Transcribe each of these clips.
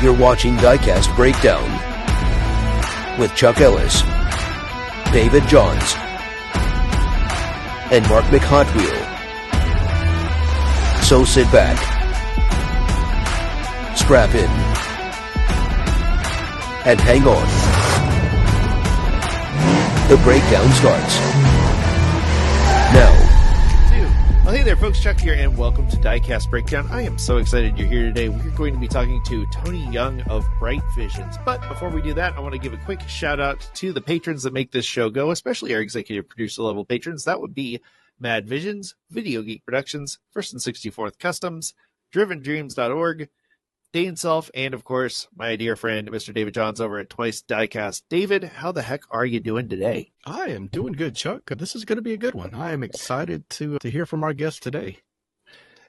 You're watching Diecast Breakdown with Chuck Ellis, David Johns, and Mark McHotwheel. So sit back, strap in, and hang on. The breakdown starts now. Well, hey there, folks. Chuck here, and welcome to Diecast Breakdown. I am so excited you're here today. We're going to be talking to Tony Young of Brightvision. But before we do that, I want to give a quick shout out to the patrons that make this show go, especially our executive producer level patrons. That would be Mad Visions, Video Geek Productions, First and 64th Customs, DrivenDreams.org, Dane Self, and of course, my dear friend, Mr. David Johns over at Twice Diecast. David, how the heck are you doing today? I am doing good, Chuck. This is going to be a good one. I am excited to hear from our guest today.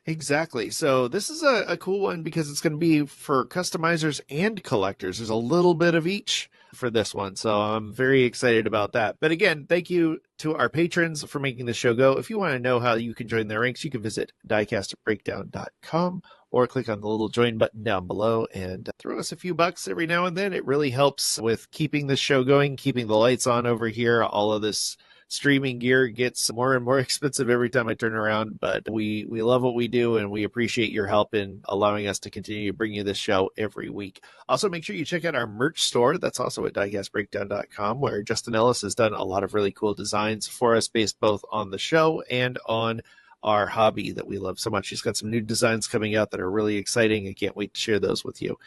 Exactly. So this is a cool one because it's going to be for customizers and collectors. There's a little bit of each for this one. So I'm very excited about that. But again, thank you to our patrons for making the show go. If you want to know how you can join their ranks, you can visit diecastbreakdown.com or click on the little join button down below and throw us a few bucks every now and then. It really helps with keeping the show going, keeping the lights on over here. All of this streaming gear gets more and more expensive every time I turn around, but we love what we do, and we appreciate your help in allowing us to continue to bring you this show every week. Also, make sure you check out our merch store. That's also at diecastbreakdown.com, where Justin Ellis has done a lot of really cool designs for us based both on the show and on our hobby that we love so much. He's got some new designs coming out that are really exciting. I can't wait to share those with you.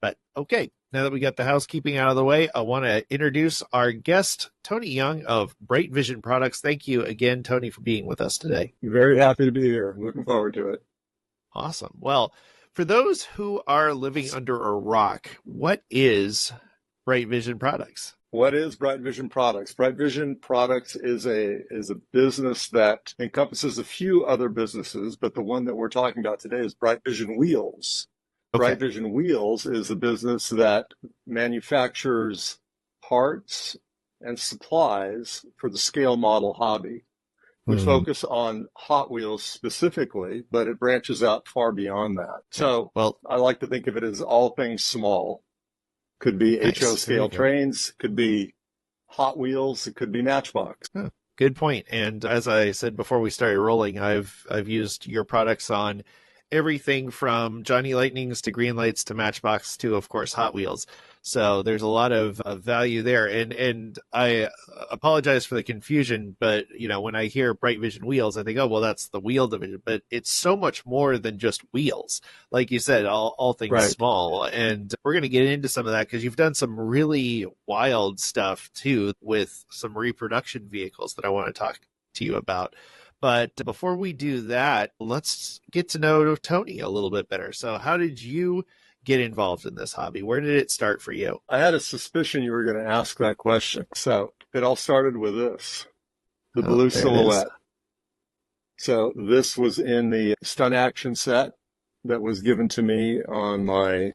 But okay, now that we got the housekeeping out of the way, I want to introduce our guest, Tony Young of Brightvision Products. Thank you again, Tony, for being with us today. Very happy to be here. Looking forward to it. Awesome. Well, for those who are living under a rock, what is Brightvision Products? What is Brightvision Products? Brightvision Products is a business that encompasses a few other businesses, but the one that we're talking about today is Brightvision Wheels. Okay. Brightvision Wheels is a business that manufactures parts and supplies for the scale model hobby. We focus on Hot Wheels specifically, but it branches out far beyond that. So I like to think of it as all things small. Could be HO scale trains, could be Hot Wheels, it could be Matchbox. Huh. Good point. And as I said before we started rolling, I've used your products on everything from Johnny Lightnings to Green Lights to Matchbox to, of course, Hot Wheels. So there's a lot of value there. And I apologize for the confusion, but, you know, when I hear Brightvision Wheels, I think, oh, well, that's the wheel division. But it's so much more than just wheels. Like you said, all things small. And we're going to get into some of that because you've done some really wild stuff, too, with some reproduction vehicles that I want to talk to you about. But before we do that, let's get to know Tony a little bit better. So how did you get involved in this hobby? Where did it start for you? I had a suspicion you were going to ask that question. So it all started with this, the blue silhouette. So this was in the stunt action set that was given to me on my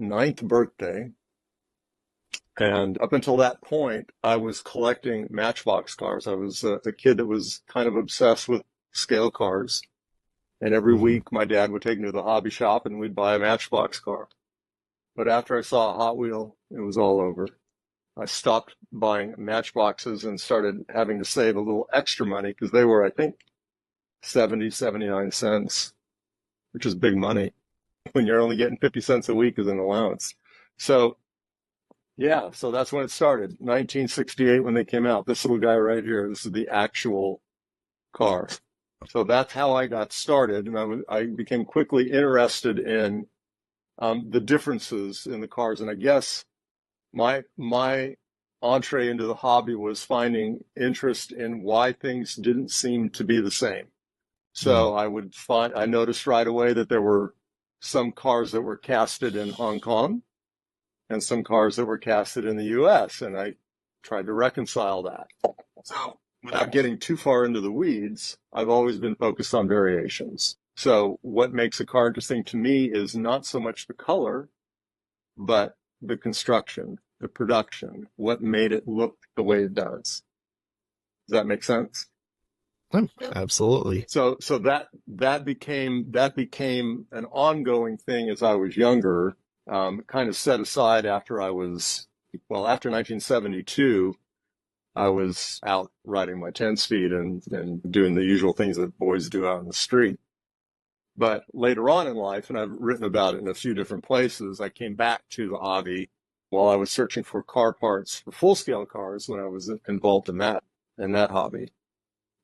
9th birthday. And up until that point, I was collecting Matchbox cars. I was a kid that was kind of obsessed with scale cars. And every week, my dad would take me to the hobby shop and we'd buy a Matchbox car. But after I saw a Hot Wheel, it was all over. I stopped buying Matchboxes and started having to save a little extra money because they were, I think, 79 cents, which is big money when you're only getting 50 cents a week as an allowance. So that's when it started. 1968 when they came out. This little guy right here, this is the actual car. So that's how I got started. And I became quickly interested in the differences in the cars. And I guess my entree into the hobby was finding interest in why things didn't seem to be the same. So I noticed right away that there were some cars that were casted in Hong Kong and some cars that were casted in the U.S., and I tried to reconcile that. So without getting too far into the weeds, I've always been focused on variations. So what makes a car interesting to me is not so much the color, but the construction, the production, what made it look the way it does. Does that make sense? Absolutely. So that became an ongoing thing as I was younger, kind of set aside after after 1972, I was out riding my 10-speed and doing the usual things that boys do out in the street. But later on in life, and I've written about it in a few different places, I came back to the hobby while I was searching for car parts for full-scale cars when I was involved in that hobby.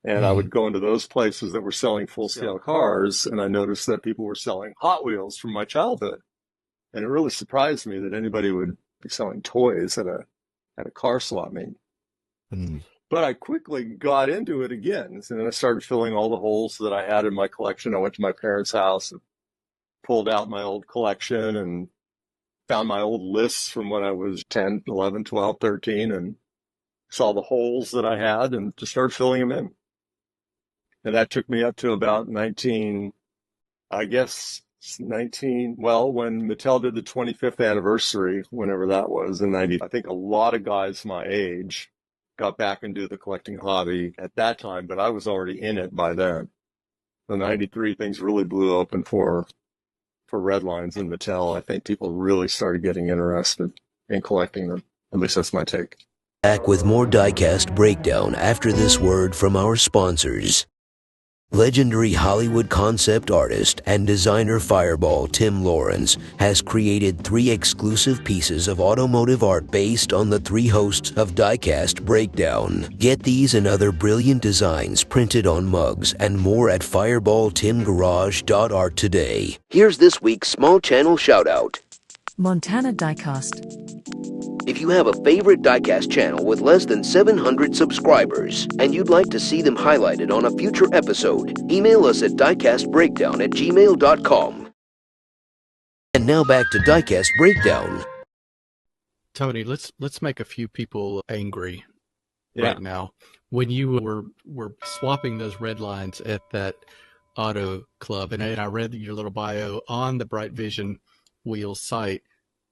And I would go into those places that were selling full-scale cars, and I noticed that people were selling Hot Wheels from my childhood. And it really surprised me that anybody would be selling toys at a car swap meet. But I quickly got into it again. And then I started filling all the holes that I had in my collection. I went to my parents' house and pulled out my old collection and found my old lists from when I was 10, 11, 12, 13, and saw the holes that I had and just started filling them in. And that took me up to about when Mattel did the 25th anniversary, whenever that was, in 90. I think a lot of guys my age got back into the collecting hobby at that time, but I was already in it by then. The 93 things really blew open for Redlines and Mattel. I think people really started getting interested in collecting them. At least that's my take. Back with more Diecast Breakdown after this word from our sponsors. Legendary Hollywood concept artist and designer Fireball Tim Lawrence has created 3 exclusive pieces of automotive art based on the 3 hosts of Diecast Breakdown. Get these and other brilliant designs printed on mugs and more at fireballtimgarage.art today. Here's this week's small channel shout-out. Montana Diecast. If you have a favorite Diecast channel with less than 700 subscribers and you'd like to see them highlighted on a future episode, email us at diecastbreakdown@gmail.com. And now back to Diecast Breakdown. Tony, let's make a few people angry right now. When you were swapping those red lines at that auto club, and I read your little bio on the Brightvision Wheels site.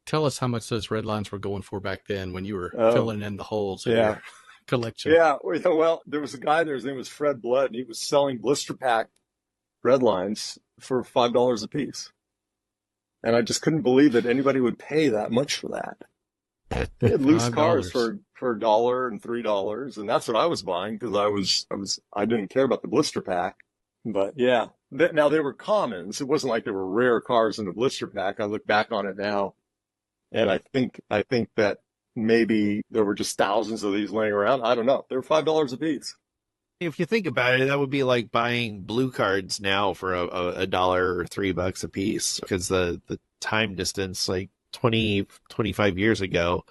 Tell us how much those red lines were going for back then when you were filling in the holes in your collection. Yeah, well, there was a guy there, his name was Fred Blood, and he was selling blister pack red lines for $5 a piece. And I just couldn't believe that anybody would pay that much for that. They had loose cars for $1 and $3, and that's what I was buying because I didn't care about the blister pack. But yeah, now they were commons. It wasn't like there were rare cars in the blister pack. I look back on it now. And I think that maybe there were just thousands of these laying around. I don't know. They were $5 a piece. If you think about it, that would be like buying blue cards now for a dollar or $3 a piece, because the time distance, like 25 years ago,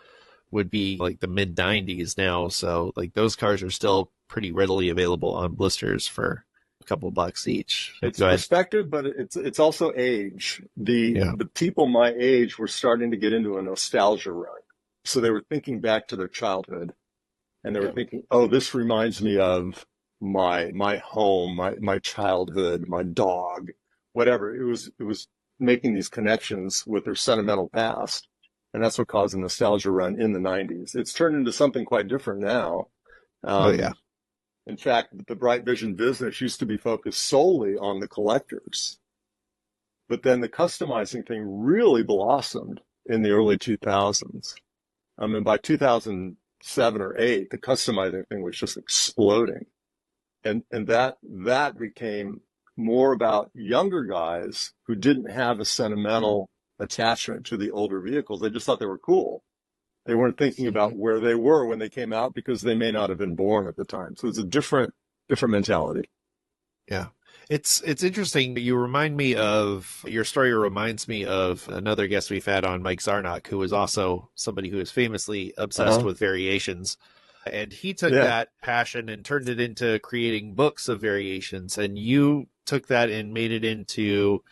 would be like the mid 90s now. So like those cars are still pretty readily available on blisters for a couple bucks each. It's perspective, but it's also age. The people my age were starting to get into a nostalgia run. So they were thinking back to their childhood, and they were thinking, oh, this reminds me of my home, my childhood, my dog, whatever. It was making these connections with their sentimental past. And that's what caused a nostalgia run in the 90s. It's turned into something quite different now. In fact, the Brightvision business used to be focused solely on the collectors. But then the customizing thing really blossomed in the early 2000s. I mean, by 2007 or 8, the customizing thing was just exploding. And that became more about younger guys who didn't have a sentimental attachment to the older vehicles. They just thought they were cool. They weren't thinking about where they were when they came out because they may not have been born at the time. So it's a different mentality. Yeah. It's interesting. Your story reminds me of another guest we've had on, Mike Zarnock, who is also somebody who is famously obsessed with variations. And he took that passion and turned it into creating books of variations. And you took that and made it into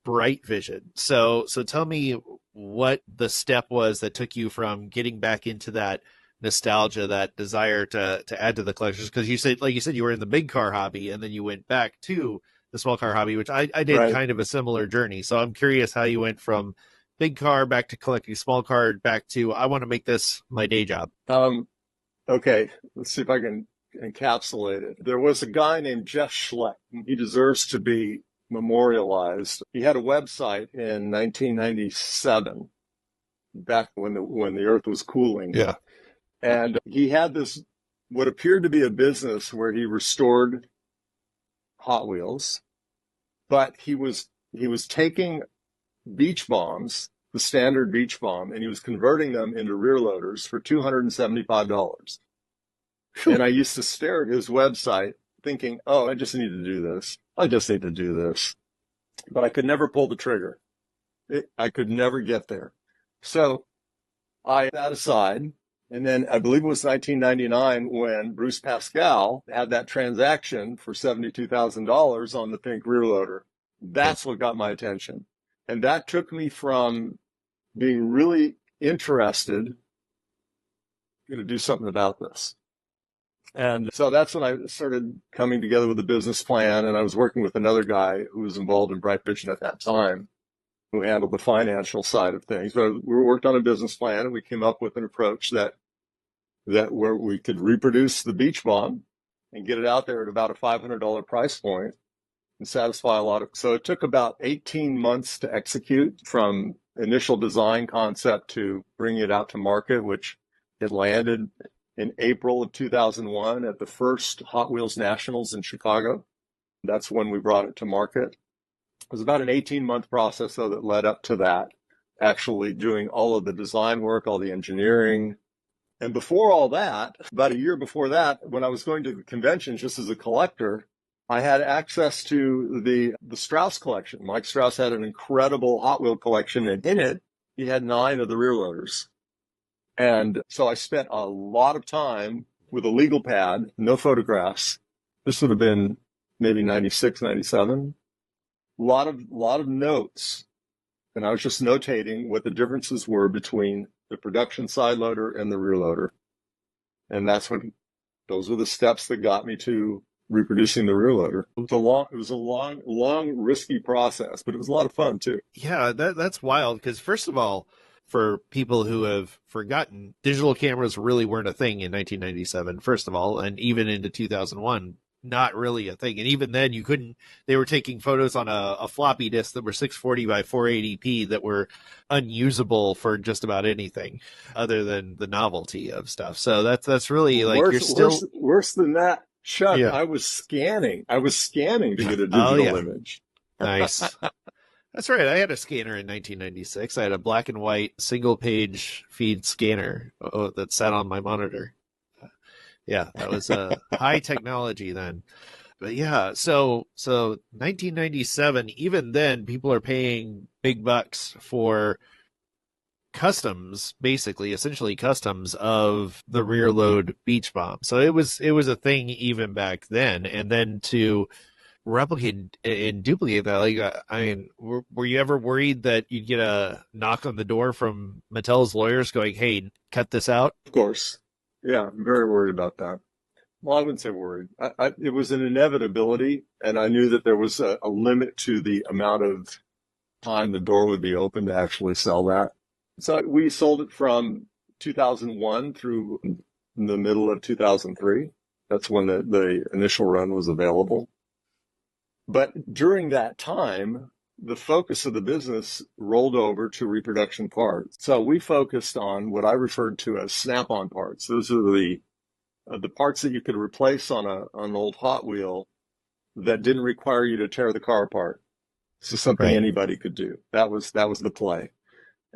Brightvision. So tell me what the step was that took you from getting back into that nostalgia, that desire to add to the collections. Because you said you were in the big car hobby, and then you went back to the small car hobby, which I did kind of a similar journey. So I'm curious how you went from big car back to collecting small car back to, I want to make this my day job. Okay, let's see if I can encapsulated. There was a guy named Jeff Schleck. He deserves to be memorialized. He had a website in 1997, back when the earth was cooling. Yeah. And he had this, what appeared to be a business where he restored Hot Wheels, but he was taking beach bombs, the standard beach bomb, and he was converting them into rear loaders for $275. And I used to stare at his website thinking, oh, I just need to do this. I just need to do this. But I could never pull the trigger. I could never get there. So I set that aside. And then I believe it was 1999 when Bruce Pascal had that transaction for $72,000 on the pink rear loader. That's what got my attention. And that took me from being really interested, going to do something about this. And so that's when I started coming together with a business plan. And I was working with another guy who was involved in Brightvision at that time, who handled the financial side of things. But we worked on a business plan, and we came up with an approach that where we could reproduce the beach bomb and get it out there at about a $500 price point and satisfy a lot of. So it took about 18 months to execute from initial design concept to bringing it out to market, which it landed in April of 2001 at the first Hot Wheels Nationals in Chicago. That's when we brought it to market. It was about an 18-month process, though, that led up to that, actually doing all of the design work, all the engineering. And before all that, about a year before that, when I was going to the convention just as a collector, I had access to the Strauss collection. Mike Strauss had an incredible Hot Wheel collection, and in it, he had 9 of the rear loaders. And so I spent a lot of time with a legal pad, no photographs. This would have been maybe 96, 97. A lot of notes. And I was just notating what the differences were between the production side loader and the rear loader. And those were the steps that got me to reproducing the rear loader. It was a long, risky process, but it was a lot of fun too. Yeah, that's wild, because first of all, for people who have forgotten, digital cameras really weren't a thing in 1997, first of all, and even into 2001, not really a thing. And even then, they were taking photos on a floppy disk that were 640 by 480p that were unusable for just about anything other than the novelty of stuff. So that's really like worse than that. Chuck, Yeah. I was scanning to get a digital image. Nice. That's right. I had a scanner in 1996. I had a black and white single page feed scanner that sat on my monitor. Yeah, that was high technology then. But yeah, so 1997, even then, people are paying big bucks for essentially customs of the rear load beach bomb. So it was a thing even back then. And then to replicate and duplicate that, like, I mean, were you ever worried that you'd get a knock on the door from Mattel's lawyers going, hey, cut this out? Of course. Yeah, I'm very worried about that. Well, I wouldn't say worried. It was an inevitability, and I knew that there was a limit to the amount of time the door would be open to actually sell that. So we sold it from 2001 through the middle of 2003. That's when the initial run was available. But during that time, the focus of the business rolled over to reproduction parts. So we focused on what I referred to as snap-on parts. Those are the parts that you could replace on an old Hot Wheel that didn't require you to tear the car apart. So something anybody could do. That was the play.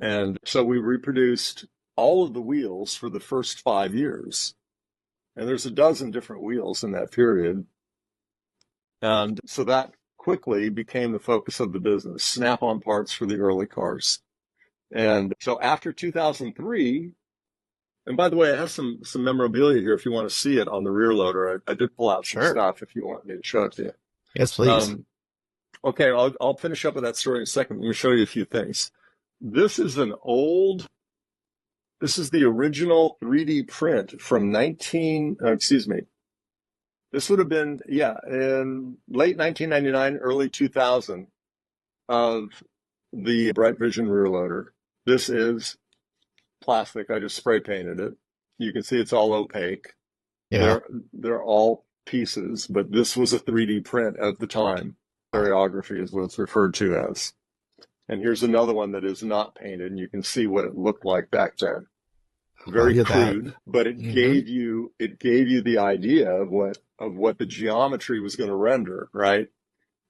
And so we reproduced all of the wheels for the first 5 years. And there's a dozen different wheels in that period. And so that quickly became the focus of the business, snap-on parts for the early cars. And so after 2003, and by the way, I have some memorabilia here if you want to see it on the rear loader. I did pull out some stuff if you want me to show it to you. Yes, please. Okay, I'll finish up with that story in a second. Let me show you a few things. This is the original 3D print from this would have been, in late 1999, early 2000 of the Brightvision rear loader. This is plastic. I just spray painted it. You can see it's all opaque. Yeah. They're all pieces, but this was a 3D print at the time. Stereography is what it's referred to as. And here's another one that is not painted, and you can see what it looked like back then. Very Look at that. crude, but it gave you the idea of what the geometry was going to render, right?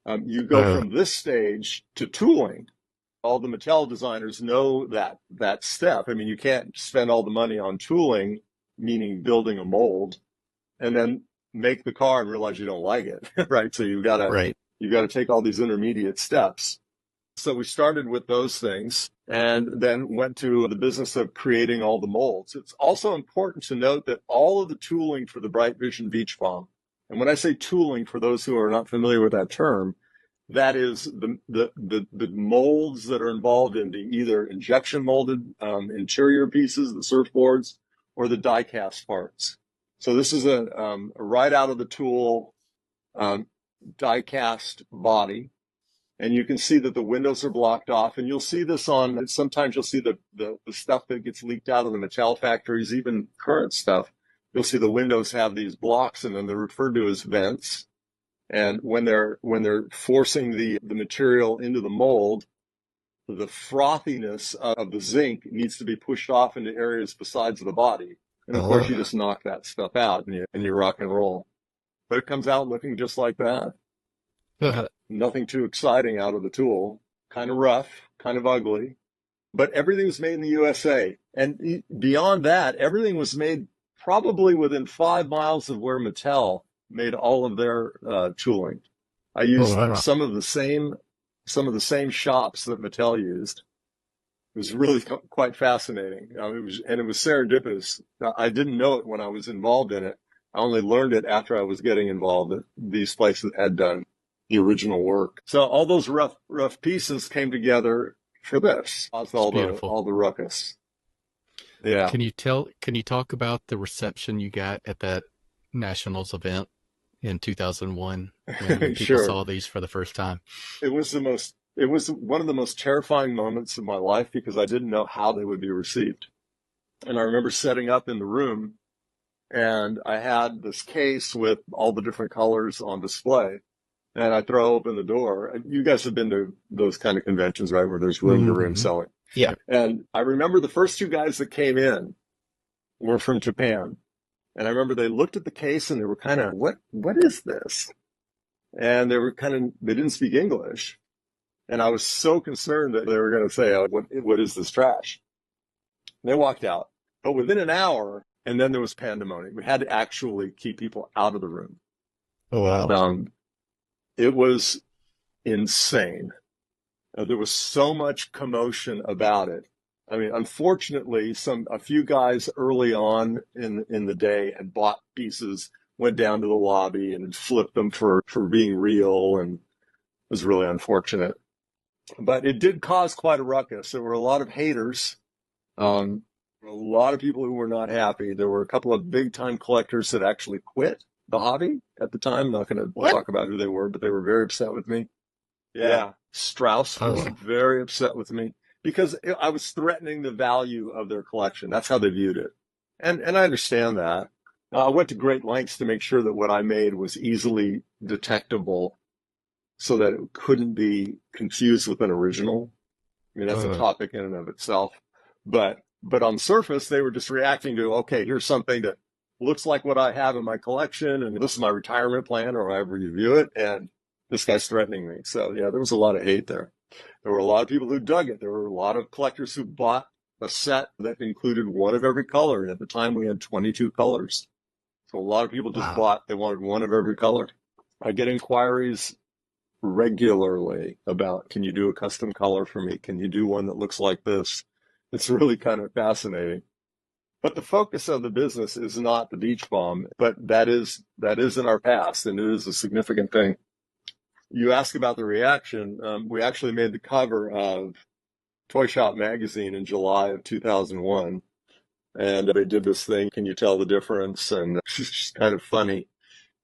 You go from this stage to tooling. All the Mattel designers know that step. I mean, you can't spend all the money on tooling, meaning building a mold, and then make the car and realize you don't like it, right? So you've got to take all these intermediate steps. So we started with those things and then went to the business of creating all the molds. It's also important to note that all of the tooling for the Brightvision Beach Bomb, and when I say tooling, for those who are not familiar with that term, that is the molds that are involved in the either injection molded interior pieces, the surfboards, or the die-cast parts. So this is a right out of the tool die-cast body. And you can see that the windows are blocked off. And you'll see this sometimes you'll see the stuff that gets leaked out of the Mattel factories, even current stuff. You'll see the windows have these blocks and then they're referred to as vents. And when they're forcing the material into the mold, the frothiness of the zinc needs to be pushed off into areas besides the body. And of course, you just knock that stuff out and you rock and roll. But it comes out looking just like that. Nothing too exciting out of the tool. Kind of rough, kind of ugly. But everything was made in the USA. And beyond that, everything was made probably within 5 miles of where Mattel made all of their tooling. I used some of the same shops that Mattel used. It was really quite fascinating. It was serendipitous. I didn't know it when I was involved in it. I only learned it after I was getting involved. That these places had done the original work. So all those rough pieces came together for this. All the ruckus. Yeah. Can you talk about the reception you got at that Nationals event in 2001 when people saw these for the first time? It was one of the most terrifying moments of my life because I didn't know how they would be received. And I remember setting up in the room and I had this case with all the different colors on display. And I throw open the door. You guys have been to those kind of conventions, right, where there's room to room selling. Yeah. And I remember the first two guys that came in were from Japan. And I remember they looked at the case and they were kind of, what is this? And they didn't speak English. And I was so concerned that they were going to say, what is this trash? And they walked out. But within an hour, and then there was pandemonium. We had to actually keep people out of the room. Oh, wow. It was insane. There was so much commotion about it. I mean, unfortunately, a few guys early on in the day had bought pieces, went down to the lobby and flipped them for being real, and it was really unfortunate. But it did cause quite a ruckus. There were a lot of haters, a lot of people who were not happy. There were a couple of big-time collectors that actually quit the hobby at the time. I'm not going to talk about who they were, but they were very upset with me. Yeah. Strauss was very upset with me because I was threatening the value of their collection. That's how they viewed it. And I understand that. I went to great lengths to make sure that what I made was easily detectable so that it couldn't be confused with an original. I mean, that's a topic in and of itself. But on the surface, they were just reacting to, okay, here's something that looks like what I have in my collection, and this is my retirement plan, or however you view it, and this guy's threatening me. So, yeah, there was a lot of hate there. There were a lot of people who dug it. There were a lot of collectors who bought a set that included one of every color, and at the time we had 22 colors. So a lot of people just they wanted one of every color. I get inquiries regularly about, can you do a custom color for me? Can you do one that looks like this? It's really kind of fascinating. But the focus of the business is not the beach bomb, but that is in our past, and it is a significant thing. You ask about the reaction. We actually made the cover of Toy Shop magazine in July of 2001, and they did this thing, can you tell the difference? And it's just kind of funny.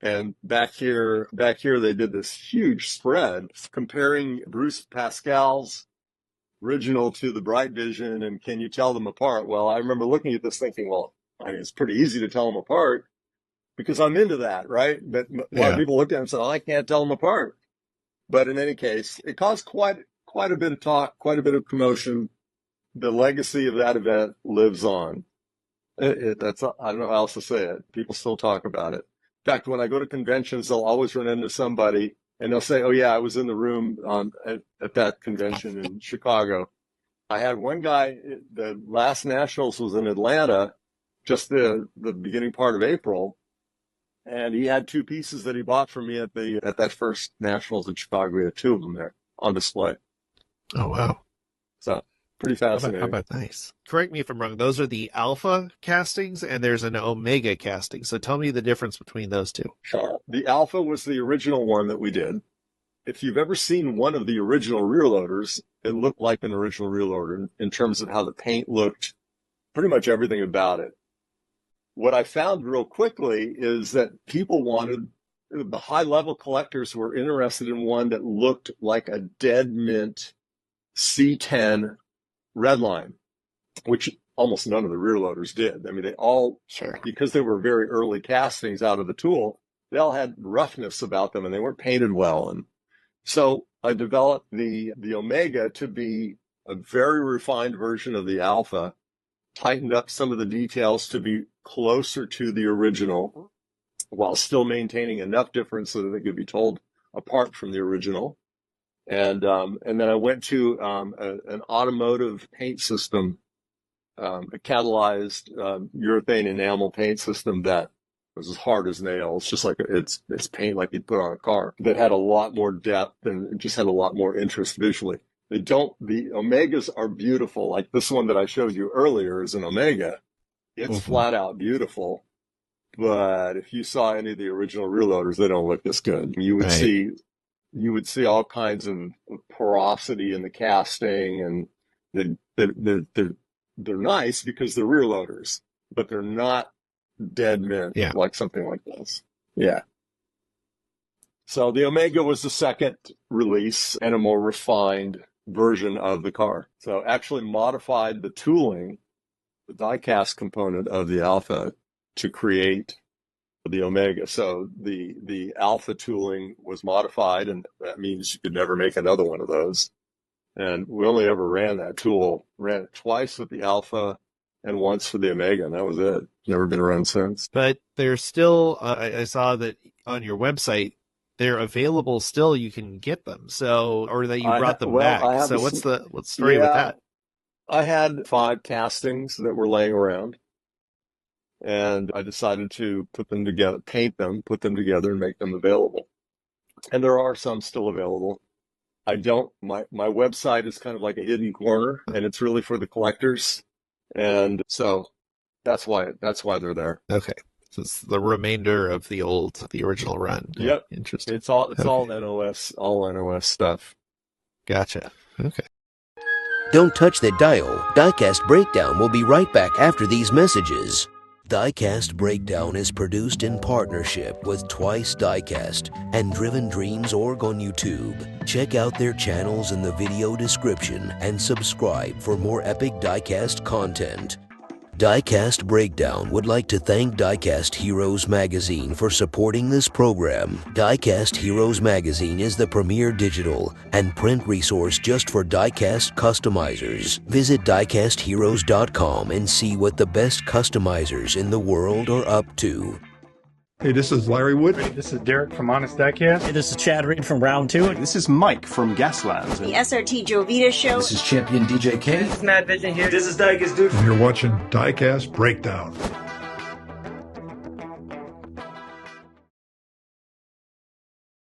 And back here they did this huge spread comparing Bruce Pascal's original to the Brightvision, and can you tell them apart? Well, I remember looking at this thinking, well, I mean, it's pretty easy to tell them apart, because I'm into that, right? But a lot of people looked at it and said, oh, I can't tell them apart. But in any case, it caused quite a bit of talk, quite a bit of promotion. The legacy of that event lives on. That's, I don't know how else to say it. People still talk about it. In fact, when I go to conventions, they'll always run into somebody and they'll say, oh yeah, I was in the room at that convention in Chicago. I had one guy, the last Nationals was in Atlanta, just the beginning part of April. And he had two pieces that he bought from me at that first Nationals in Chicago. We had two of them there on display. Oh, wow. So pretty fascinating. How about nice? Correct me if I'm wrong. Those are the alpha castings and there's an omega casting. So tell me the difference between those two. Sure. The alpha was the original one that we did. If you've ever seen one of the original rear loaders, it looked like an original rear loader in terms of how the paint looked, pretty much everything about it. What I found real quickly is that people wanted, the high-level collectors were interested in one that looked like a dead mint C10 redline, which almost none of the rear loaders did. I mean, they all, because they were very early castings out of the tool, they all had roughness about them and they weren't painted well. And so I developed the Omega to be a very refined version of the Alpha, tightened up some of the details to be closer to the original while still maintaining enough difference so that they could be told apart from the original. And then I went to an automotive paint system, a catalyzed urethane enamel paint system that was as hard as nails, just like it's paint like you'd put on a car, that had a lot more depth and just had a lot more interest visually. The Omegas are beautiful. Like this one that I showed you earlier is an Omega. It's flat out beautiful. But if you saw any of the original rear loaders, they don't look this good. You would see all kinds of porosity in the casting, and they're nice because they're rear loaders, but they're not dead mint like something like this. Yeah. So the Omega was the second release and a more refined version of the car. So actually modified the tooling, the die-cast component of the Alpha to create the Omega. So the Alpha tooling was modified, and that means you could never make another one of those. And we only ever ran that tool, ran it twice with the Alpha and once for the Omega, and that was it. Never been run since. But there's still, I saw that on your website, they're available still. You can get them. So, or that you brought them back. So what's the story with that? I had 5 castings that were laying around, and I decided to put them together, paint them, put them together, and make them available. And there are some still available. My website is kind of like a hidden corner, and it's really for the collectors. And so that's why they're there. Okay. So it's the remainder of the original run. Yep. Interesting. It's all NOS stuff. Gotcha. Okay. Don't touch that dial. Diecast Breakdown will be right back after these messages. Diecast Breakdown is produced in partnership with Twice Diecast and Driven Dreams Org on YouTube. Check out their channels in the video description and subscribe for more epic Diecast content. Diecast Breakdown would like to thank Diecast Heroes Magazine for supporting this program. Diecast Heroes Magazine is the premier digital and print resource just for diecast customizers. Visit diecastheroes.com and see what the best customizers in the world are up to. Hey, this is Larry Wood. This is Derek from Honest Diecast. Hey, this is Chad Reed from Round 2. This is Mike from Gas Labs. The SRT Jovita Show. This is Champion DJ K. This is Mad Vision here. This is Diecast Dude. And you're watching Diecast Breakdown.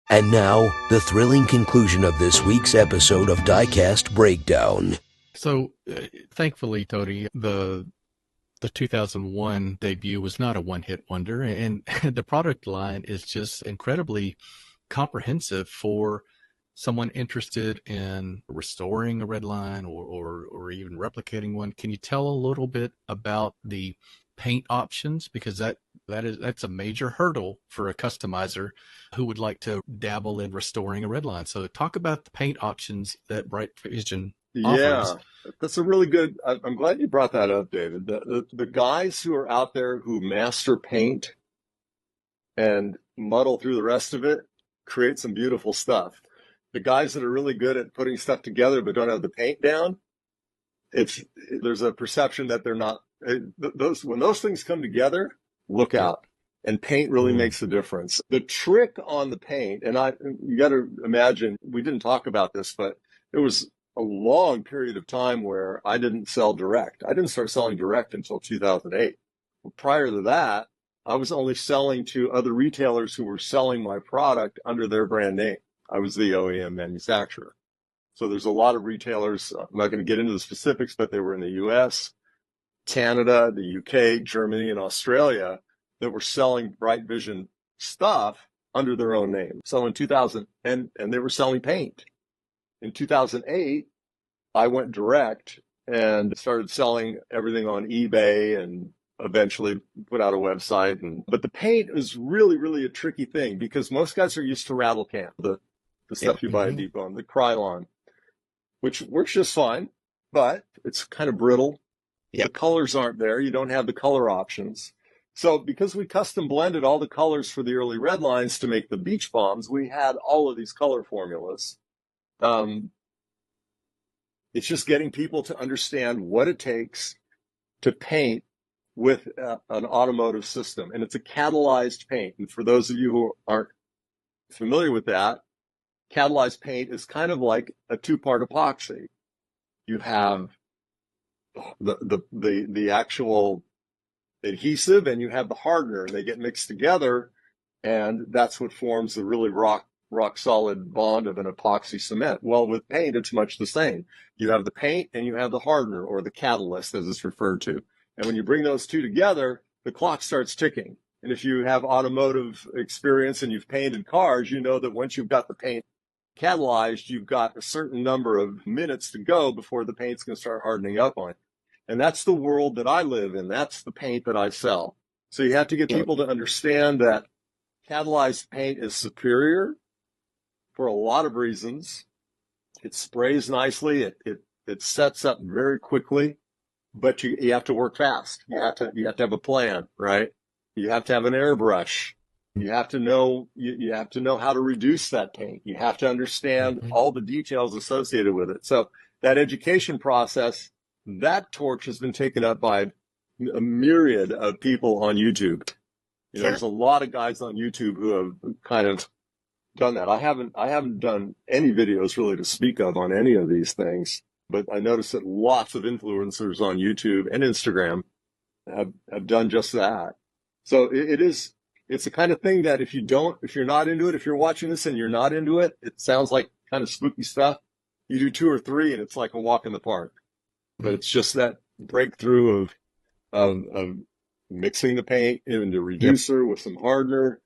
And now, the thrilling conclusion of this week's episode of Diecast Breakdown. So, thankfully, Tony, the 2001 debut was not a one-hit wonder, and the product line is just incredibly comprehensive for someone interested in restoring a red line or even replicating one. Can you tell a little bit about the paint options? Because that's a major hurdle for a customizer who would like to dabble in restoring a red line. So talk about the paint options that Brightvision offers. Yeah, that's a really good, I'm glad you brought that up, David. The guys who are out there who master paint and muddle through the rest of it, create some beautiful stuff. The guys that are really good at putting stuff together but don't have the paint down, there's a perception that they're not, when those things come together, look out. And paint really makes a difference. The trick on the paint, and you got to imagine, we didn't talk about this, but it was a long period of time where I didn't sell direct. I didn't start selling direct until 2008. Prior to that, I was only selling to other retailers who were selling my product under their brand name. I was the OEM manufacturer. So there's a lot of retailers, I'm not going to get into the specifics, but they were in the US, Canada, the UK, Germany, and Australia that were selling Brightvision stuff under their own name. So in 2000, and they were selling paint. In 2008, I went direct and started selling everything on eBay and eventually put out a website. But the paint is really, really a tricky thing because most guys are used to rattle can, the stuff you buy at Depot, the Krylon, which works just fine, but it's kind of brittle. The colors aren't there. You don't have the color options. So because we custom blended all the colors for the early red lines to make the beach bombs, we had all of these color formulas. It's just getting people to understand what it takes to paint with an automotive system. And it's a catalyzed paint. And for those of you who aren't familiar with that, catalyzed paint is kind of like a two-part epoxy. You have the actual adhesive and you have the hardener, and they get mixed together, and that's what forms the really rock solid bond of an epoxy cement. Well, with paint, it's much the same. You have the paint and you have the hardener, or the catalyst as it's referred to. And when you bring those two together, the clock starts ticking. And if you have automotive experience and you've painted cars, you know that once you've got the paint catalyzed, you've got a certain number of minutes to go before the paint's going to start hardening up on it. And that's the world that I live in. That's the paint that I sell. So you have to get people to understand that catalyzed paint is superior for a lot of reasons. It sprays nicely. It sets up very quickly, but you have to work fast. You have to have a plan, right? You have to have an airbrush. You have to know how to reduce that paint. You have to understand all the details associated with it. So that education process, that torch has been taken up by a myriad of people on YouTube. There's a lot of guys on YouTube who have kind of done that. I haven't done any videos really to speak of on any of these things, but I noticed that lots of influencers on YouTube and Instagram have done just that. So it's the kind of thing that if you're not into it, if you're watching this and you're not into it, it sounds like kind of spooky stuff. You do 2 or 3 and it's like a walk in the park. But it's just that breakthrough of mixing the paint into a reducer with some hardener,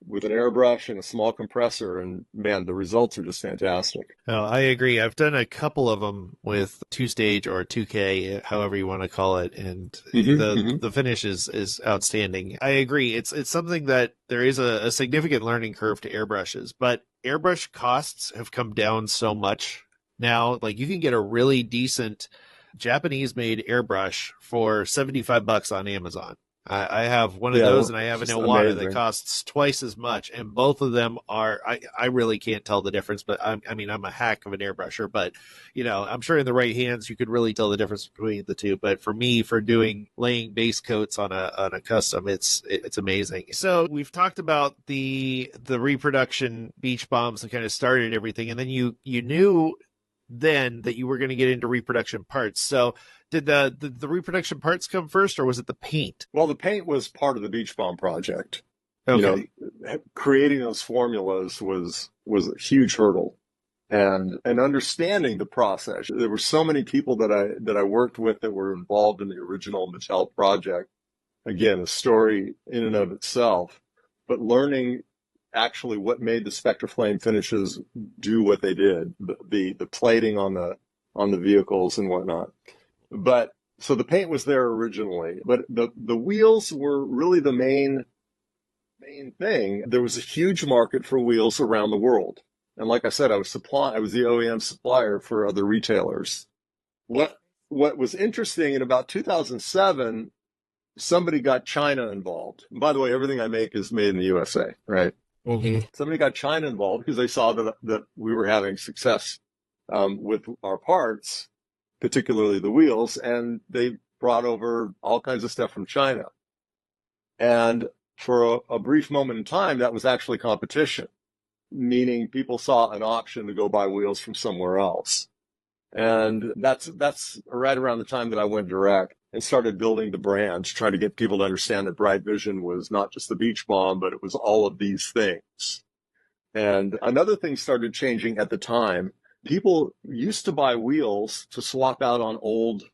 with an airbrush and a small compressor, and man, the results are just fantastic. Oh, I agree. I've done a couple of them with 2-stage or 2K, however you want to call it, and the finish is outstanding. I agree. It's something that there is a significant learning curve to airbrushes, but airbrush costs have come down so much now. Like, you can get a really decent Japanese-made airbrush for $75 on Amazon. I have one of those, and I have an Iwata that costs twice as much, and both of them are, I really can't tell the difference, but I'm a hack of an airbrusher, but I'm sure in the right hands you could really tell the difference between the two. But for me, for laying base coats on a custom, it's amazing. So we've talked about the reproduction beach bombs and kind of started everything, and then you knew then that you were going to get into reproduction parts. So did the reproduction parts come first, or was it the paint? Well, the paint was part of the beach bomb project. Okay. Creating those formulas was a huge hurdle, and understanding the process. There were so many people that I worked with that were involved in the original Mattel project. Again, a story in and of itself, but learning actually what made the Spectraflame finishes do what they did, the plating on the vehicles and whatnot. But so the paint was there originally, but the wheels were really the main thing. There was a huge market for wheels around the world. And like I said, I was the OEM supplier for other retailers. What was interesting in about 2007, somebody got China involved. And by the way, everything I make is made in the USA, right? Mm-hmm. Somebody got China involved because they saw that we were having success with our parts, particularly the wheels, and they brought over all kinds of stuff from China. And for a brief moment in time, that was actually competition, meaning people saw an option to go buy wheels from somewhere else. And that's right around the time that I went direct and started building the brand to try to get people to understand that Brightvision was not just the beach bomb, but it was all of these things. And another thing started changing at the time. People used to buy wheels to swap out on old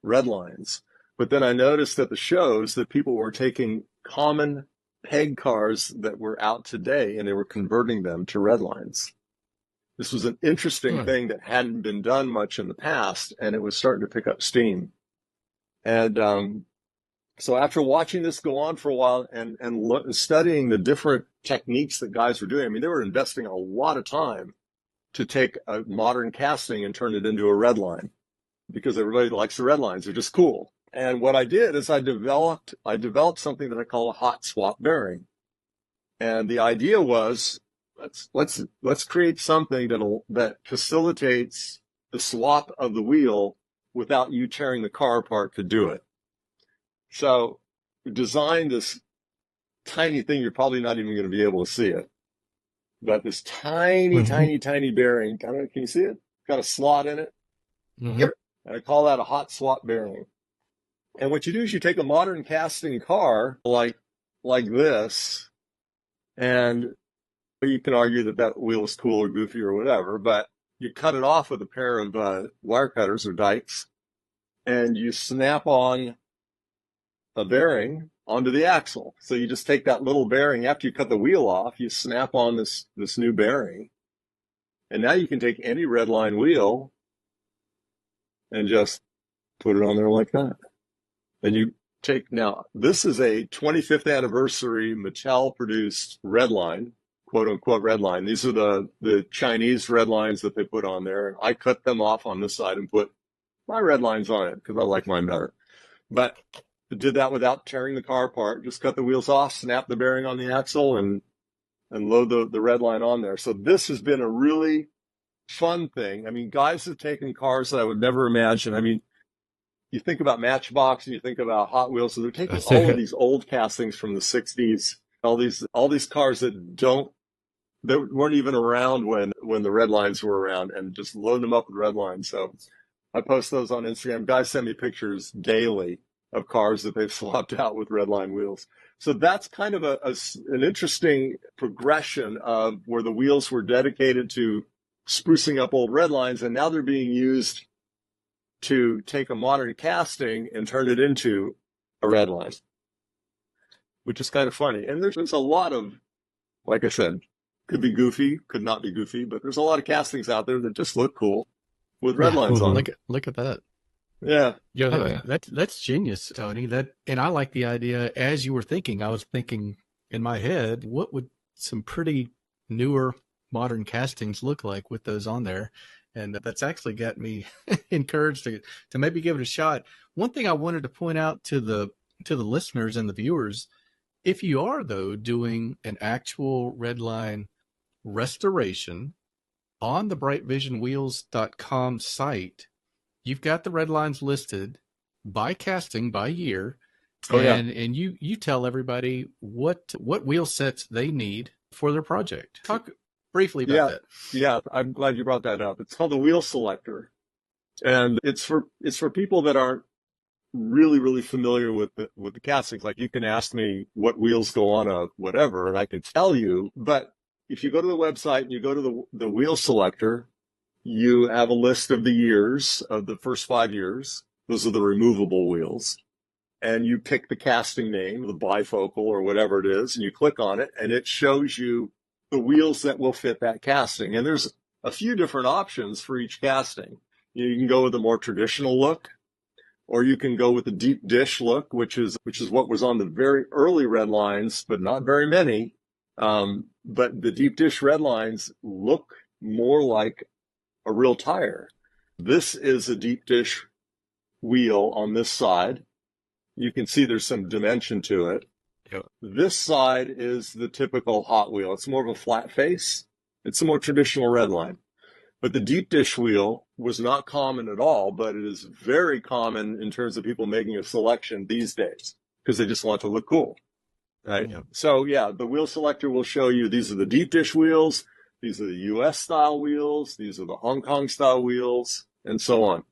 redlines. But then I noticed at the shows that people were taking common peg cars that were out today and they were converting them to redlines. This was an interesting thing that hadn't been done much in the past, and it was starting to pick up steam. And so after watching this go on for a while and studying the different techniques that guys were doing, I mean, they were investing a lot of time to take a modern casting and turn it into a red line because everybody likes the red lines. They're just cool. And what I did is I developed something that I call a hot swap bearing. And the idea was, let's create something that facilitates the swap of the wheel without you tearing the car apart to do it. So we designed this tiny thing. You're probably not even going to be able to see it, but this tiny bearing. Can you see it? Got a slot in it. Mm-hmm. Yep. And I call that a hot swap bearing. And what you do is you take a modern casting car like this, and you can argue that wheel is cool or goofy or whatever, but you cut it off with a pair of wire cutters or dikes, and you snap on a bearing onto the axle. So you just take that little bearing after you cut the wheel off, you snap on this new bearing, and now you can take any redline wheel and just put it on there like that. And you take, now this is a 25th anniversary Mattel produced redline, quote unquote redline. These are the Chinese red lines that they put on there. And I cut them off on this side and put my red lines on it because I like mine better. But I did that without tearing the car apart. Just cut the wheels off, snap the bearing on the axle, and load the red line on there. So this has been a really fun thing. I mean, guys have taken cars that I would never imagine. I mean, you think about Matchbox and you think about Hot Wheels, so they're taking all of these old castings from the 60s, all these cars that weren't even around when the red lines were around, and just load them up with red lines. So I post those on Instagram. Guys send me pictures daily of cars that they've swapped out with red line wheels. So that's kind of an interesting progression of where the wheels were dedicated to sprucing up old red lines, and now they're being used to take a modern casting and turn it into a red line, which is kind of funny. And there's a lot of, like I said, could be goofy, could not be goofy, but there's a lot of castings out there that just look cool with red lines on. Look at that. Yeah. That's genius, Tony. And I like the idea. As you were thinking, I was thinking in my head, what would some pretty newer modern castings look like with those on there? And that's actually got me encouraged to maybe give it a shot. One thing I wanted to point out to the listeners and the viewers, if you are though doing an actual redline restoration on the brightvisionwheels.com site, you've got the red lines listed by casting, by year. And you tell everybody what wheel sets they need for their project. Talk briefly about that. Yeah, I'm glad you brought that up. It's called the wheel selector. And it's for people that aren't really, really familiar with the castings. Like, you can ask me what wheels go on a whatever, and I can tell you. But if you go to the website and you go to the wheel selector, you have a list of the years of the first 5 years. Those are the removable wheels. And you pick the casting name, the bifocal or whatever it is, and you click on it, and it shows you the wheels that will fit that casting. And there's a few different options for each casting. You can go with a more traditional look, or you can go with the deep dish look, which is what was on the very early red lines, but not very many. But the deep dish red lines look more like a real tire. This is a deep dish wheel on this side, you can see there's some dimension to it. Yep. This side is the typical Hot Wheel. It's more of a flat face. It's a more traditional red line. But the deep dish wheel was not common at all, but it is very common in terms of people making a selection these days because they just want to look cool. Right? Yep. So yeah, the wheel selector will show you these are the deep dish wheels, these are the US style wheels, these are the Hong Kong style wheels, and so on.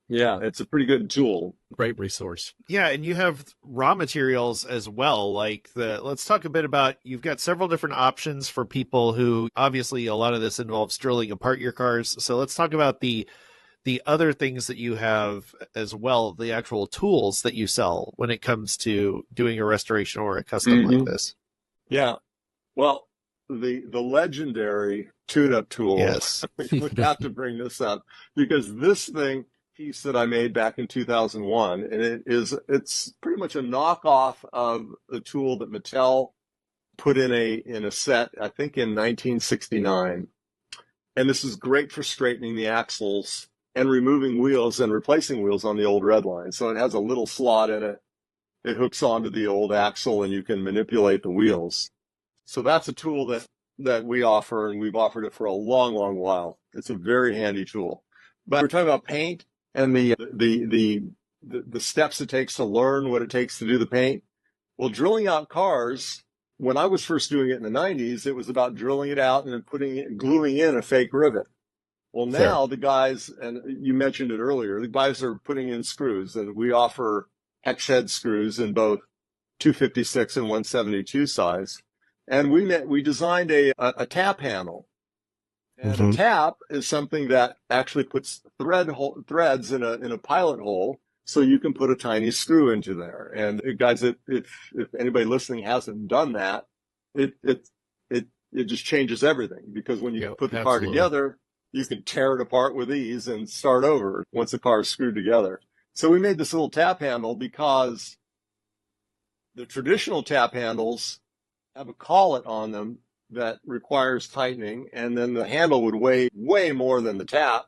Yeah, it's a pretty good tool. Great resource. Yeah, and you have raw materials as well. Let's talk a bit about, you've got several different options for people who, obviously a lot of this involves drilling apart your cars. So let's talk about the other things that you have as well, the actual tools that you sell when it comes to doing a restoration or a custom like this. Yeah. Well, the legendary tune-up tool. Yes. We would have to bring this up because this piece that I made back in 2001, and it's pretty much a knockoff of the tool that Mattel put in a set, I think in 1969. And this is great for straightening the axles and removing wheels and replacing wheels on the old red line. So it has a little slot in it. It hooks onto the old axle and you can manipulate the wheels. So that's a tool that we offer, and we've offered it for a long, long while. It's a very handy tool. But we're talking about paint and the steps it takes to learn what it takes to do the paint. Well, drilling out cars, when I was first doing it in the 90s, it was about drilling it out and then gluing in a fake rivet. Well, now the guys, and you mentioned it earlier, the guys are putting in screws, and we offer hex head screws in both 256 and 172 size. And we designed a tap handle. And a tap is something that actually puts threads in a pilot hole, so you can put a tiny screw into there. And guys, if anybody listening hasn't done that, it just changes everything, because when you put the car together, you can tear it apart with ease and start over once the car is screwed together. So we made this little tap handle because the traditional tap handles have a collet on them that requires tightening, and then the handle would weigh way more than the tap,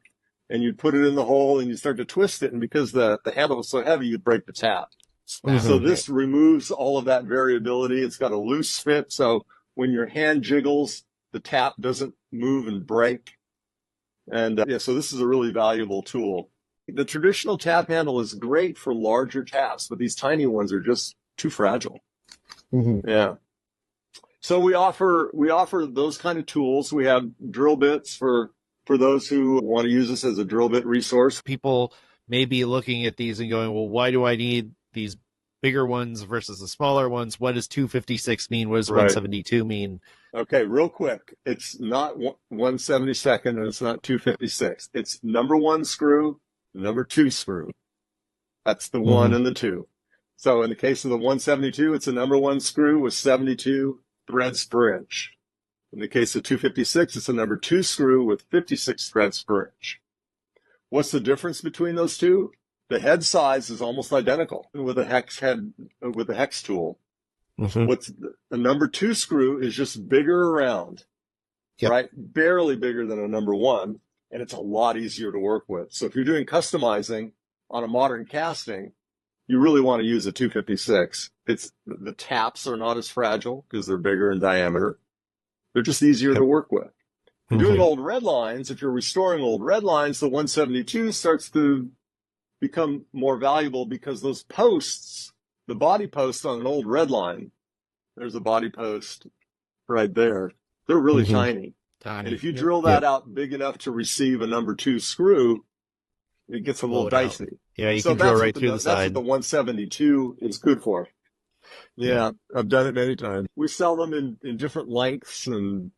and you'd put it in the hole and you start to twist it, and because the handle was so heavy, you'd break the tap. So this removes all of that variability. It's got a loose fit, so when your hand jiggles, the tap doesn't move and break. And so this is a really valuable tool. The traditional tap handle is great for larger taps, but these tiny ones are just too fragile. Yeah. So we offer those kind of tools. We have drill bits for those who want to use this as a drill bit resource. People may be looking at these and going, well, why do I need these bigger ones versus the smaller ones? What does 256 mean? What does 172 mean? Okay, real quick. It's not 172nd and it's not 256. It's number one screw, number two screw. That's the one and the two. So in the case of the 172, it's a number one screw with 72 threads per inch. In the case of 256, it's a number two screw with 56 threads per inch. What's the difference between those two? The head size is almost identical with a hex tool. What's the number two screw is just bigger around, right? Barely bigger than a number one, and it's a lot easier to work with. So if you're doing customizing on a modern casting, you really want to use a 256. The taps are not as fragile because they're bigger in diameter. They're just easier to work with. If you're doing old red lines, if you're restoring old red lines, the 172 starts to become more valuable because those posts, the body posts on an old red line, there's a body post right there. They're really tiny. And if you drill that out big enough to receive a number two screw, it gets a little dicey. Yeah, you can drill right through the side. That's what the 172 is good for. Yeah, I've done it many times. We sell them in different lengths and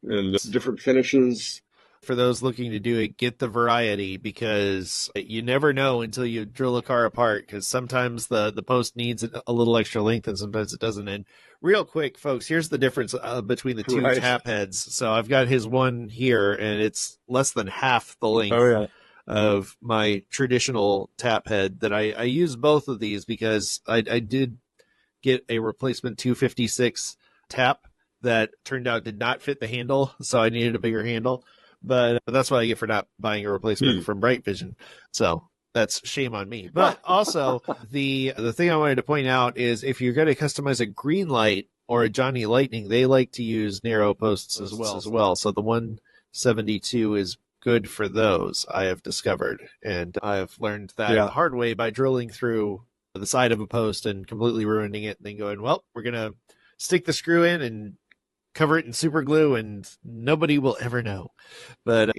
different finishes. For those looking to do it, get the variety, because you never know until you drill a car apart, because sometimes the post needs a little extra length and sometimes it doesn't. And real quick, folks, here's the difference between the two tap heads. So I've got his one here, and it's less than half the length of my traditional tap head. That I use both of these because I did get a replacement 256 tap that turned out did not fit the handle, so I needed a bigger handle. But that's what I get for not buying a replacement from Brightvision. So that's shame on me. But also the thing I wanted to point out is if you're going to customize a green light or a Johnny Lightning, they like to use narrow posts as well. So the 172 is good for those, I have discovered. And I've learned that the hard way by drilling through the side of a post and completely ruining it and then going, well, we're going to stick the screw in and cover it in super glue and nobody will ever know. But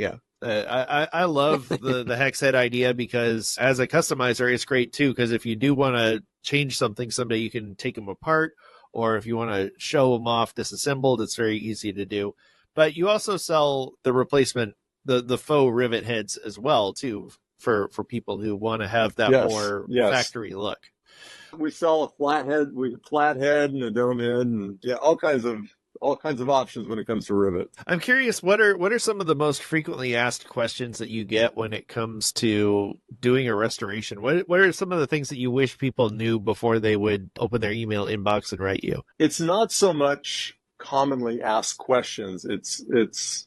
I love the hex head idea because as a customizer, it's great too. Because if you do want to change something someday, you can take them apart, or if you want to show them off disassembled, it's very easy to do. But you also sell the replacement, the faux rivet heads as well too, for people who want to have that more factory look. We sell a flat head and a dome head, and all kinds of options when it comes to rivet. I'm curious, what are some of the most frequently asked questions that you get when it comes to doing a restoration? What are some of the things that you wish people knew before they would open their email inbox and write you? It's not so much commonly asked questions. It's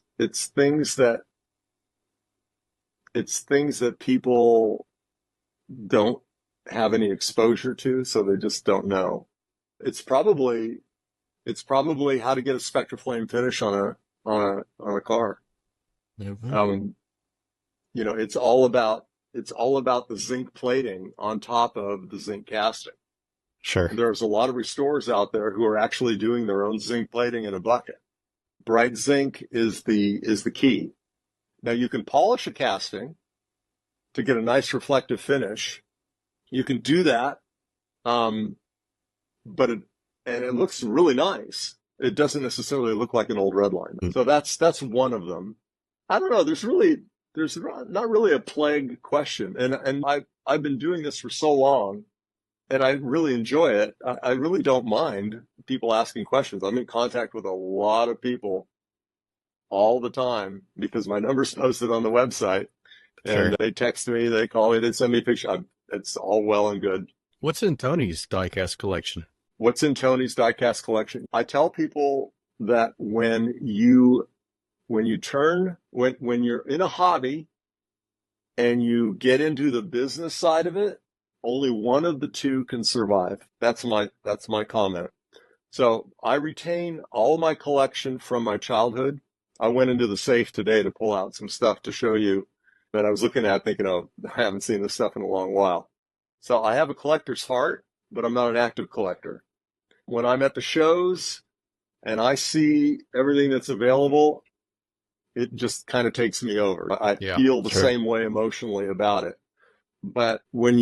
things that people don't have any exposure to, so they just don't know. It's probably how to get a Spectraflame finish on a car. Mm-hmm. It's all about the zinc plating on top of the zinc casting. Sure. There's a lot of restorers out there who are actually doing their own zinc plating in a bucket. Bright zinc is the key. Now you can polish a casting to get a nice reflective finish. You can do that, but it looks really nice. It doesn't necessarily look like an old red line. So that's one of them. I don't know. There's not really a plague question. And I've been doing this for so long, and I really enjoy it. I really don't mind people asking questions. I'm in contact with a lot of people all the time because my number's posted on the website. Sure. And they text me, they call me, they send me a picture. It's all well and good. What's in Tony's diecast collection? I tell people that when you're in a hobby and you get into the business side of it, only one of the two can survive. That's my comment. So I retain all my collection from my childhood. I went into the safe today to pull out some stuff to show you that I was looking at thinking, oh, I haven't seen this stuff in a long while. So I have a collector's heart, but I'm not an active collector. When I'm at the shows and I see everything that's available, it just kind of takes me over. I feel the same way emotionally about it. But when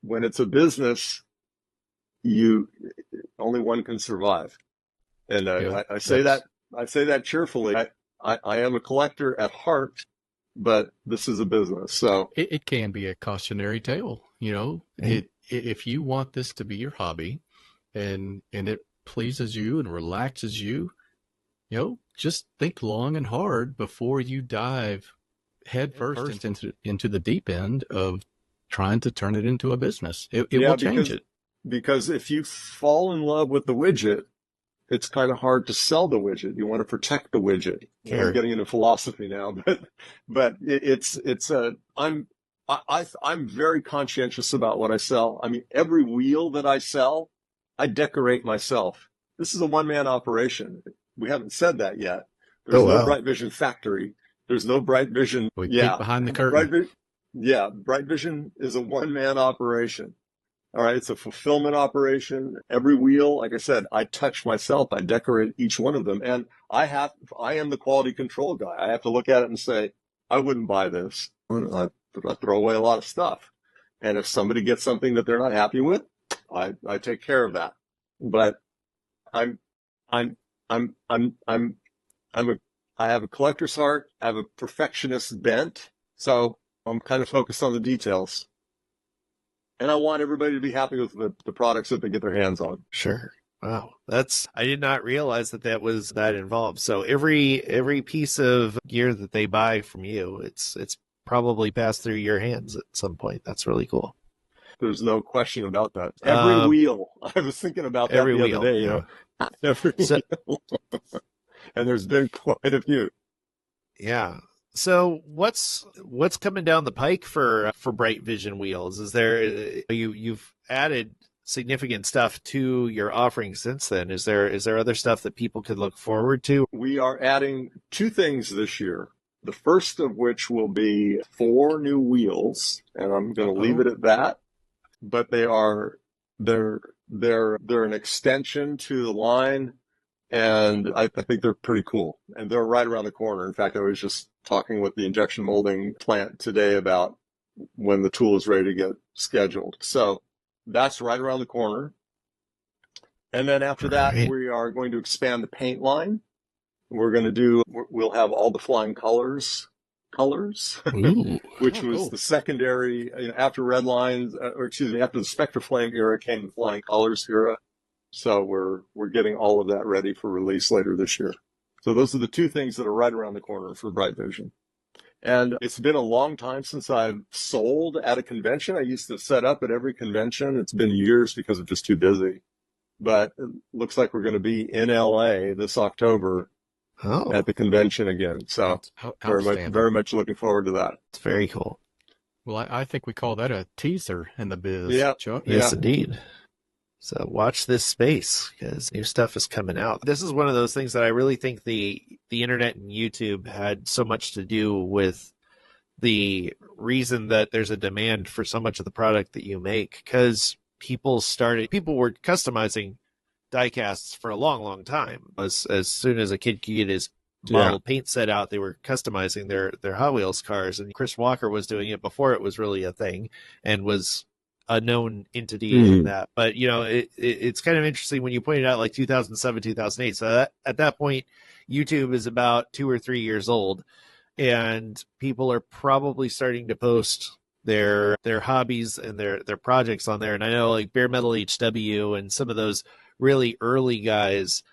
it's a business, only one can survive. And I say that cheerfully. I am a collector at heart, but this is a business. So it can be a cautionary tale, if you want this to be your hobby and it pleases you and relaxes you, just think long and hard before you dive head first into the deep end of trying to turn it into a business. It will change it. Because if you fall in love with the widget, it's kind of hard to sell the widget. You want to protect the widget. Sure. I'm getting into philosophy now, but I'm very conscientious about what I sell. I mean, every wheel that I sell, I decorate myself. This is a one-man operation. We haven't said that yet. There's no Brightvision factory. There's no Brightvision. We peek behind the curtain. Brightvision is a one-man operation. All right, it's a fulfillment operation. Every wheel, like I said, I touch myself. I decorate each one of them. And I am the quality control guy. I have to look at it and say, I wouldn't buy this. I throw away a lot of stuff. And if somebody gets something that they're not happy with, I take care of that. But I have a collector's heart. I have a perfectionist bent. So I'm kind of focused on the details. And I want everybody to be happy with the products that they get their hands on. Sure. Wow. I did not realize that was that involved. So every piece of gear that they buy from you, it's probably passed through your hands at some point. That's really cool. There's no question about that. Every wheel. I was thinking about that the other day. Every wheel. And there's been quite a few. Yeah. So what's coming down the pike for Brightvision wheels? Is there you've added significant stuff to your offering since then? Is there other stuff that people could look forward to? We are adding two things this year. The first of which will be 4 new wheels, and I'm going to leave it at that. But they're an extension to the line, and I think they're pretty cool. And they're right around the corner. In fact, I was just talking with the injection molding plant today about when the tool is ready to get scheduled. So that's right around the corner. And then after that, we are going to expand the paint line. We'll have all the flying colors, which was the secondary, after red lines, after the Spectraflame era came the flying colors era. So we're getting all of that ready for release later this year. So those are the two things that are right around the corner for Brightvision. And it's been a long time since I've sold at a convention. I used to set up at every convention. It's been years because I'm just too busy. But it looks like we're going to be in LA this October at the convention again. So very much looking forward to that. It's very cool. Well, I think we call that a teaser in the biz. Yeah. Chuck. Yes, indeed. So watch this space because new stuff is coming out. This is one of those things that I really think the internet and YouTube had so much to do with the reason that there's a demand for so much of the product that you make, because people were customizing diecasts for a long, long time. As soon as a kid could get his model paint set out, they were customizing their Hot Wheels cars. And Chris Walker was doing it before it was really a thing and was a known entity in that. But, it's kind of interesting when you pointed out like 2007, 2008. So at that point, YouTube is about 2 or 3 years old, and people are probably starting to post their hobbies and their projects on there. And I know like Bare Metal HW and some of those really early guys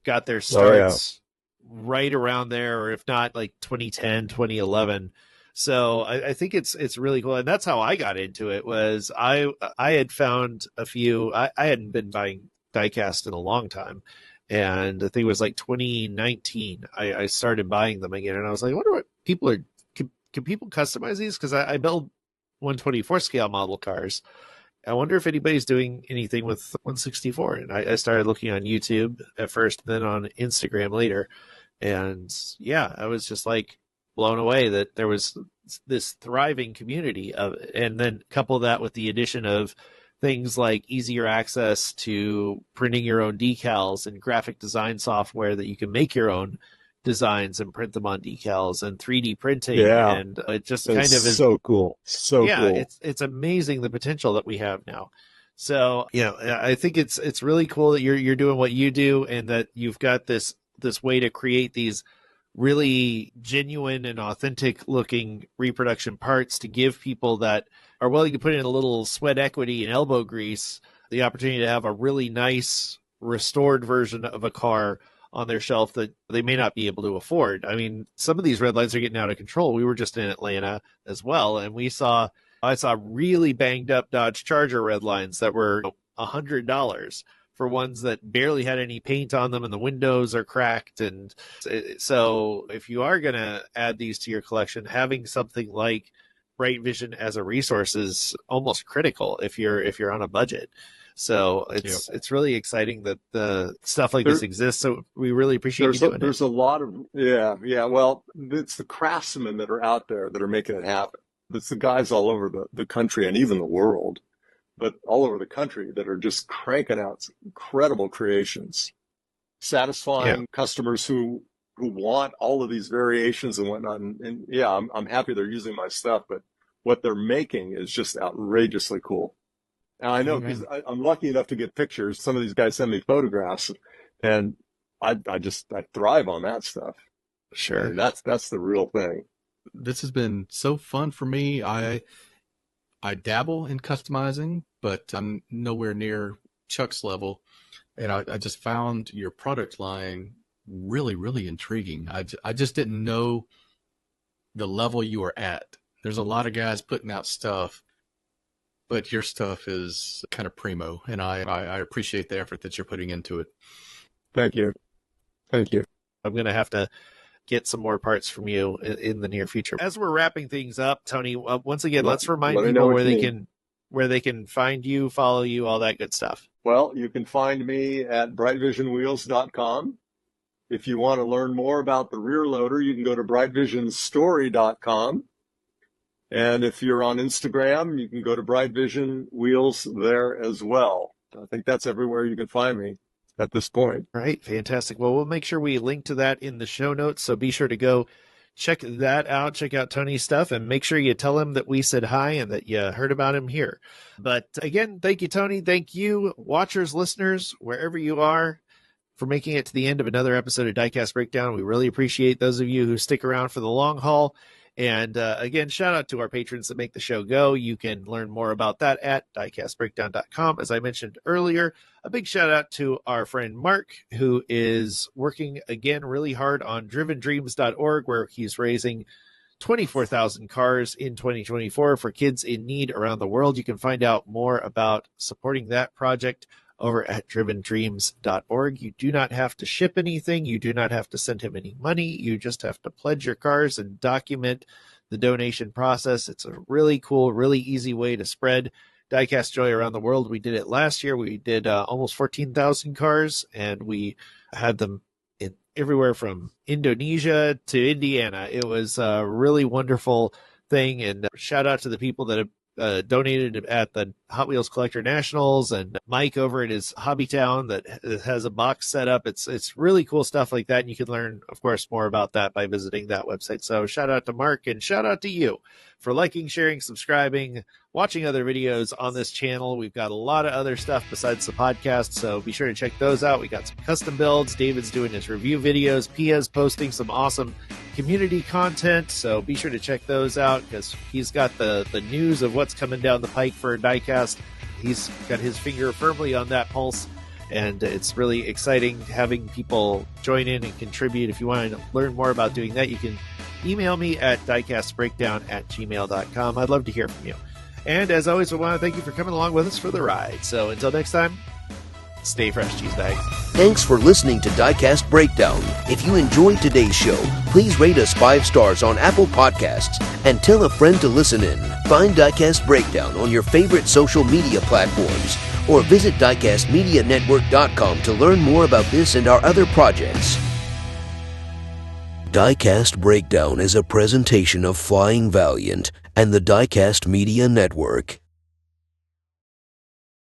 got their starts right around there, or if not like 2010, 2011. So I think it's really cool. And that's how I got into it. Was I had found a few, I hadn't been buying diecast in a long time. And I think it was like 2019, I started buying them again. And I was like, I wonder what people are, can people customize these? Because I build 124 scale model cars. I wonder if anybody's doing anything with 164. And I started looking on YouTube at first, then on Instagram later. And yeah, I was just like blown away that there was this thriving community of it. And then couple that with the addition of things like easier access to printing your own decals and graphic design software that you can make your own designs and print them on decals, and 3D printing. Yeah. And it just kind of is so cool. So cool. It's amazing the potential that we have now. So, I think it's really cool that you're doing what you do, and that you've got this way to create these really genuine and authentic looking reproduction parts to give people that are willing to put in a little sweat equity and elbow grease the opportunity to have a really nice restored version of a car on their shelf that they may not be able to afford. I mean, some of these red lines are getting out of control. We were just in Atlanta as well, and I saw really banged up Dodge Charger red lines that were $100 for ones that barely had any paint on them and the windows are cracked. And so if you are going to add these to your collection, having something like Brightvision as a resource is almost critical if you're on a budget. So it's really exciting that the stuff like this exists. So we really appreciate you doing it. There's a lot of, well, it's the craftsmen that are out there that are making it happen. It's the guys all over the country and even the world, but all over the country that are just cranking out incredible creations, satisfying customers who want all of these variations and whatnot. And I'm happy they're using my stuff, but what they're making is just outrageously cool. And I know because I'm lucky enough to get pictures. Some of these guys send me photographs, and I thrive on that stuff. Sure. And that's the real thing. This has been so fun for me. I dabble in customizing, but I'm nowhere near Chuck's level. And I just found your product line really, really intriguing. I just didn't know the level you were at. There's a lot of guys putting out stuff, but your stuff is kind of primo, and I appreciate the effort that you're putting into it. Thank you. Thank you. I'm going to have to get some more parts from you in the near future. As we're wrapping things up, Tony, once again, let's remind people where they can find you, follow you, all that good stuff. Well, you can find me at brightvisionwheels.com. If you want to learn more about the rear loader, you can go to brightvisionstory.com. And if you're on Instagram, you can go to Brightvision Wheels there as well. I think that's everywhere you can find me at this point. All right, fantastic. Well, we'll make sure we link to that in the show notes, so be sure to go check that out. Check out Tony's stuff, and make sure you tell him that we said hi and that you heard about him here. But again, thank you, Tony. Thank you, watchers, listeners, wherever you are, for making it to the end of another episode of Diecast Breakdown. We really appreciate those of you who stick around for the long haul. And again, shout out to our patrons that make the show go. You can learn more about that at diecastbreakdown.com. As I mentioned earlier, a big shout out to our friend Mark, who is working again really hard on drivendreams.org, where he's raising 24,000 cars in 2024 for kids in need around the world. You can find out more about supporting that project over at drivendreams.org. You do not have to ship anything. You do not have to send him any money. You just have to pledge your cars and document the donation process. It's a really cool, really easy way to spread diecast joy around the world. We did it last year. We did almost 14,000 cars, and we had them in everywhere from Indonesia to Indiana. It was a really wonderful thing, and shout out to the people that have donated at the Hot Wheels Collector Nationals, and Mike over at his Hobby Town that has a box set up. It's really cool stuff like that, and you can learn, of course, more about that by visiting that website. So shout out to Mark, and shout out to you for liking, sharing, subscribing, watching other videos on this channel. We've got a lot of other stuff besides the podcast, so be sure to check those out. We got some custom builds. David's doing his review videos. Pia's posting some awesome community content, so be sure to check those out, because he's got the news of what's coming down the pike for Diecast. He's got his finger firmly on that pulse, and it's really exciting having people join in and contribute. If you want to learn more about doing that, you can email me at diecastbreakdown@gmail.com. I'd love to hear from you. And as always, I want to thank you for coming along with us for the ride. So until next time, stay fresh, cheese bags. Thanks for listening to Diecast Breakdown. If you enjoyed today's show, please rate us 5 stars on Apple Podcasts and tell a friend to listen in. Find Diecast Breakdown on your favorite social media platforms, or visit diecastmedianetwork.com to learn more about this and our other projects. Diecast Breakdown is a presentation of Flying Valiant and the Diecast Media Network.